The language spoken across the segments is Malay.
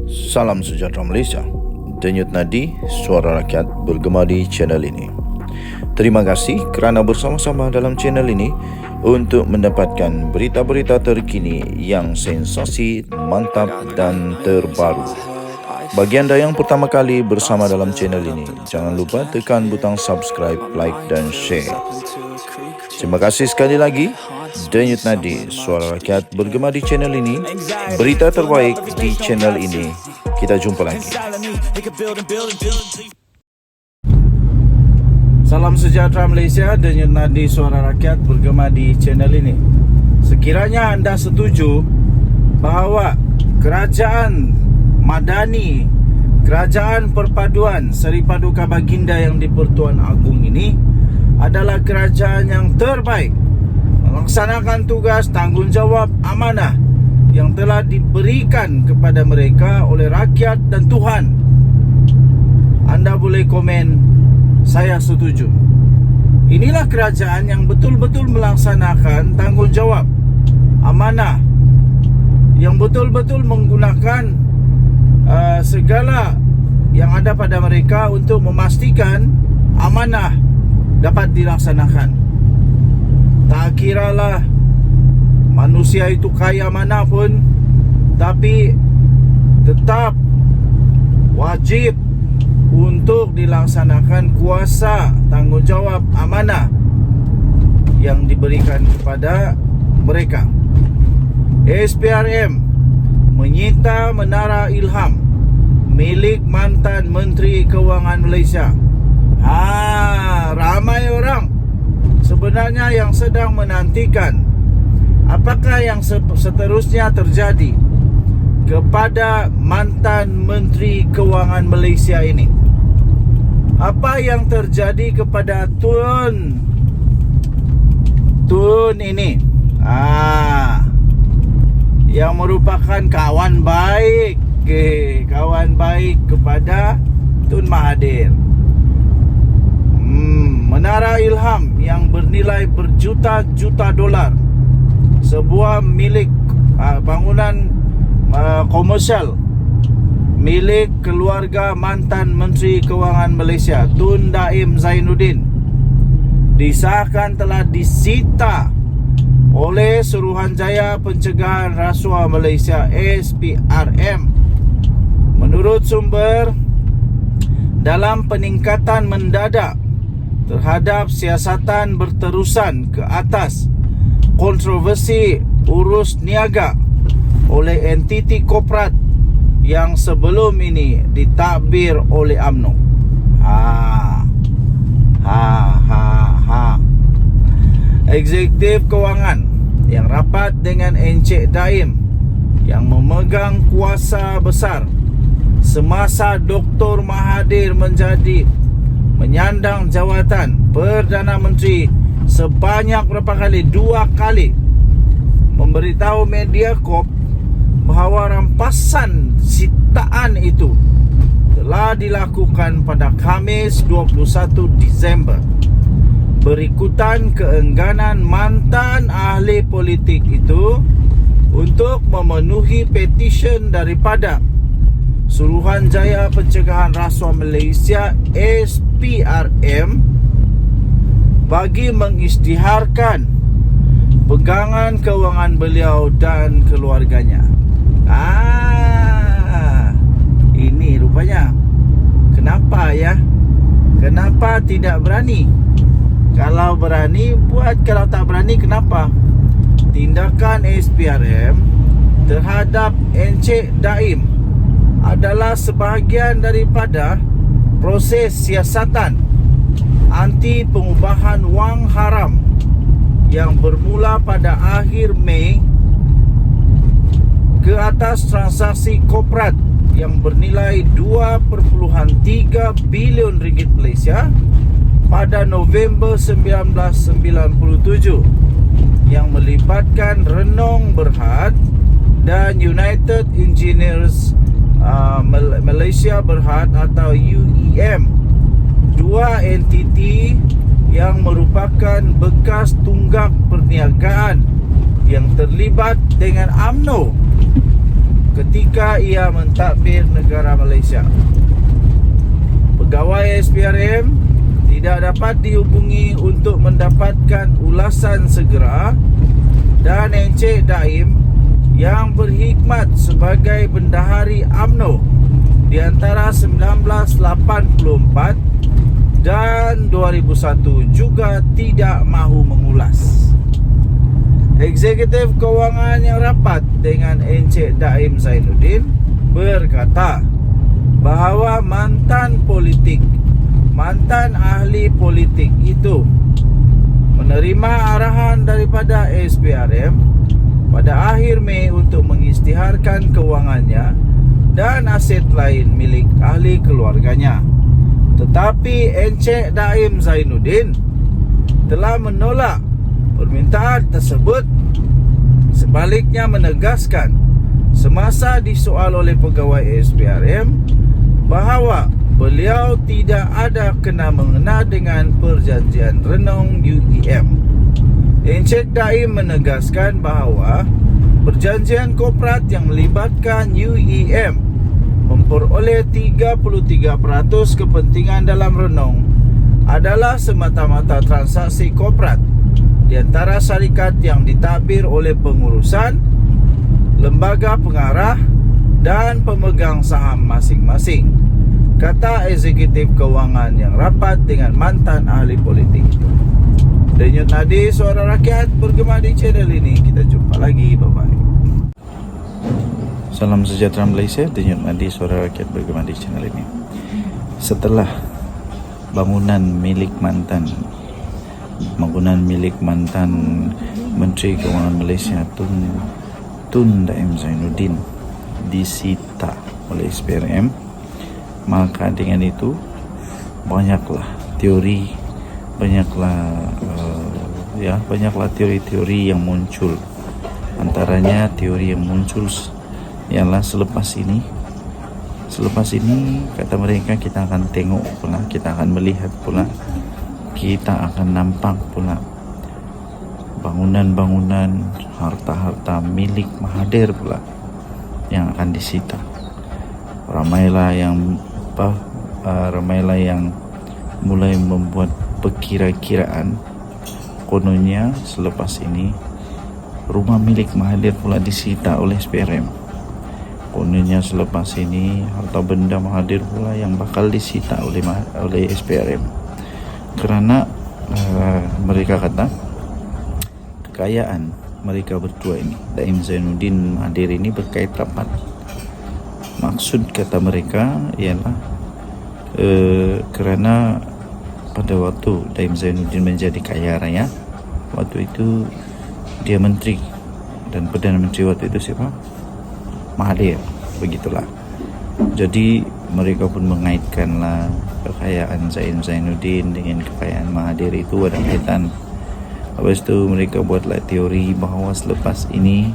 Salam sejahtera Malaysia. Denyut nadi suara rakyat bergema di channel ini. Terima kasih kerana bersama-sama dalam channel ini untuk mendapatkan berita-berita terkini yang sensasi, mantap dan terbaru. Bagi anda yang pertama kali bersama dalam channel ini, jangan lupa tekan butang subscribe, like dan share. Terima kasih sekali lagi. Denyut nadi suara rakyat bergema di channel ini. Berita terbaik di channel ini. Kita jumpa lagi. Salam sejahtera Malaysia. Denyut nadi suara rakyat bergema di channel ini. Sekiranya anda setuju bahawa kerajaan Madani, kerajaan perpaduan Seri Paduka Baginda yang di Pertuan Agong ini adalah kerajaan yang terbaik melaksanakan tugas tanggungjawab amanah yang telah diberikan kepada mereka oleh rakyat dan Tuhan. Anda boleh komen, saya setuju. Inilah kerajaan yang betul-betul melaksanakan tanggungjawab amanah, yang betul-betul menggunakan segala yang ada pada mereka untuk memastikan amanah dapat dilaksanakan. Tak kiralah manusia itu kaya manapun, tapi tetap wajib untuk dilaksanakan kuasa tanggungjawab amanah yang diberikan kepada mereka. SPRM menyita Menara Ilham milik mantan Menteri Kewangan Malaysia. Ramai orang sebenarnya yang sedang menantikan apakah yang seterusnya terjadi kepada mantan Menteri Kewangan Malaysia ini. Apa yang terjadi kepada Tun ini? Yang merupakan kawan baik kepada Tun Mahathir. Menara Ilham yang bernilai berjuta-juta dolar, sebuah milik bangunan komersial milik keluarga mantan Menteri Kewangan Malaysia Tun Daim Zainuddin, disahkan telah disita oleh Suruhanjaya Pencegahan Rasuah Malaysia SPRM. Menurut sumber, dalam peningkatan mendadak terhadap siasatan berterusan ke atas kontroversi urus niaga oleh entiti korporat yang sebelum ini ditadbir oleh UMNO. Eksekutif Kewangan yang rapat dengan Encik Daim yang memegang kuasa besar semasa Dr. Mahathir menyandang jawatan Perdana Menteri sebanyak berapa kali? 2 kali memberitahu Mediacorp bahawa rampasan sitaan itu telah dilakukan pada Khamis 21 Disember berikutan keengganan mantan ahli politik itu untuk memenuhi petisyen daripada Suruhanjaya Pencegahan Rasuah Malaysia SPRM bagi mengisytiharkan pegangan kewangan beliau dan keluarganya. Ini rupanya. Kenapa ya? Kenapa tidak berani? Kalau berani buat, kalau tak berani kenapa? Tindakan SPRM terhadap Encik Daim adalah sebahagian daripada proses siasatan anti pengubahan wang haram yang bermula pada akhir Mei ke atas transaksi korporat yang bernilai 2.3 bilion ringgit Malaysia pada November 1997 yang melibatkan Renong Berhad dan United Engineers Malaysia Berhad atau UEM, dua entiti yang merupakan bekas tunggak perniagaan yang terlibat dengan UMNO ketika ia mentadbir negara Malaysia. Pegawai SPRM tidak dapat dihubungi untuk mendapatkan ulasan segera, dan Encik Daim yang berkhidmat sebagai bendahari UMNO di antara 1984 dan 2001 juga tidak mahu mengulas. Eksekutif Kewangan yang rapat dengan Encik Daim Zainuddin berkata bahawa mantan ahli politik itu menerima arahan daripada SPRM pada akhir Mei untuk mengisytiharkan kewangannya dan aset lain milik ahli keluarganya. Tetapi Encik Daim Zainuddin telah menolak permintaan tersebut. Sebaliknya menegaskan semasa disoal oleh pegawai SPRM bahawa beliau tidak ada kena-mengena dengan perjanjian renung UEM. Encik Daim menegaskan bahawa perjanjian korporat yang melibatkan UEM memperoleh 33% kepentingan dalam renung adalah semata-mata transaksi korporat di antara syarikat yang ditadbir oleh pengurusan, lembaga pengarah dan pemegang saham masing-masing, kata eksekutif kewangan yang rapat dengan mantan ahli politik itu. Denyut Nadi, Suara Rakyat bergema di channel ini. Kita jumpa lagi, bye-bye. Salam sejahtera Malaysia, Denyut Nadi, Suara Rakyat bergema di channel ini. Setelah bangunan milik mantan Menteri Keuangan Malaysia Tun Daim Zainuddin disita oleh SPRM, maka dengan itu banyaklah teori-teori yang muncul. Antaranya teori yang muncul ialah selepas ini kata mereka kita akan tengok pula, kita akan melihat pula, kita akan nampak pula bangunan-bangunan, harta-harta milik Mahathir pula yang akan disita. Ramailah yang mulai membuat perkira-kiraan, kononnya selepas ini rumah milik Mahathir pula disita oleh SPRM. Kononnya selepas ini harta benda Mahathir pula yang bakal disita oleh SPRM. Kerana mereka kata kekayaan mereka berdua ini, Daim Zainuddin Mahathir ini, berkait rapat. Maksud kata mereka ialah kerana pada waktu Daim Zainuddin menjadi kaya raya, waktu itu dia menteri, dan Perdana Menteri waktu itu siapa? Mahathir, begitulah. Jadi mereka pun mengaitkanlah kekayaan Zainuddin dengan kekayaan Mahathir, itu ada kaitan. Lepas itu mereka buatlah teori bahawa selepas ini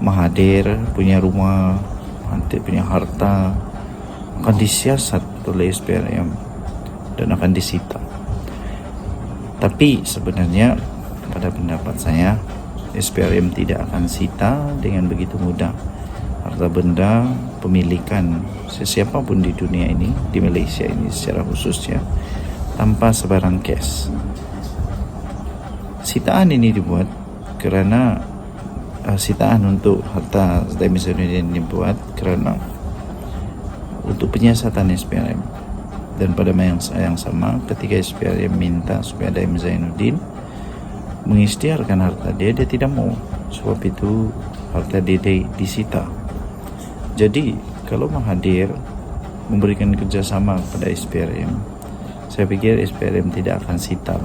Mahathir punya rumah, Mahathir punya harta akan disiasat oleh SPRM dan akan disita. Tapi sebenarnya pada pendapat saya, SPRM tidak akan sita dengan begitu mudah harta benda pemilikan sesiapa pun di dunia ini, di Malaysia ini secara khususnya, tanpa sebarang kes. Sitaan ini dibuat kerana sitaan untuk harta Daim Zainuddin dibuat kerana untuk penyiasatan SPRM. Dan pada masa yang sama, ketika SPRM minta supaya Daim Zainuddin mengisytiharkan harta dia tidak mau. Sebab itu harta dia disita. Jadi kalau Mahathir memberikan kerjasama kepada SPRM, saya pikir SPRM tidak akan sita.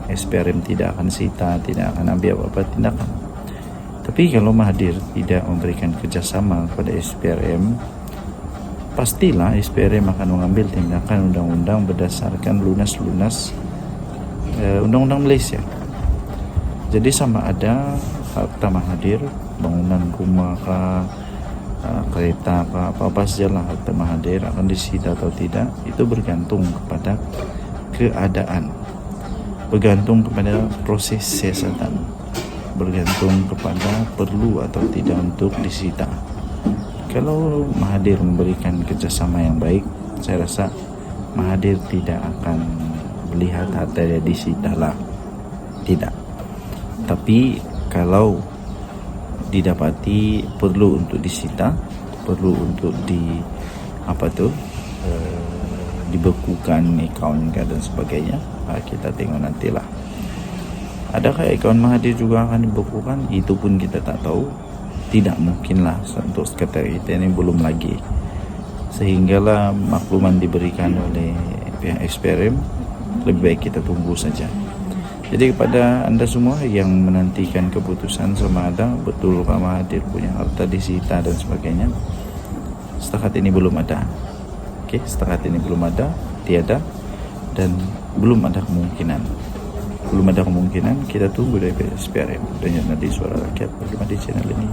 SPRM tidak akan sita, tidak akan ambil apa-apa tindakan. Tapi kalau Mahathir tidak memberikan kerjasama kepada SPRM, pastilah SPRM akan mengambil tindakan undang-undang berdasarkan lunas-lunas undang-undang Malaysia. Jadi sama ada harta Mahathir, bangunan rumah kah, kereta kah, apa-apa sajalah harta Mahathir akan disita atau tidak, itu bergantung kepada keadaan, bergantung kepada proses siasatan, bergantung kepada perlu atau tidak untuk disita. Kalau Mahathir memberikan kerjasama yang baik, saya rasa Mahathir tidak akan melihat harta dia disita lah. Tidak. Tapi kalau didapati perlu untuk disita, perlu untuk dibekukan akaun dan sebagainya, kita tengok nantilah. Adakah akaun Mahathir juga akan dibekukan? Itu pun kita tak tahu. Tidak mungkin lah, untuk sekretariat kita ini belum lagi, sehinggalah makluman diberikan oleh pihak SPRM. Lebih baik kita tunggu saja. Jadi kepada anda semua yang menantikan keputusan sama ada betul Pak Mahathir punya harta disita dan sebagainya, setakat ini belum ada. Oke, setakat ini belum ada, tiada, dan belum ada kemungkinan. Belum ada kemungkinan, kita tunggu dari SPRM. Dan nanti Suara Rakyat bagaimana di channel ini.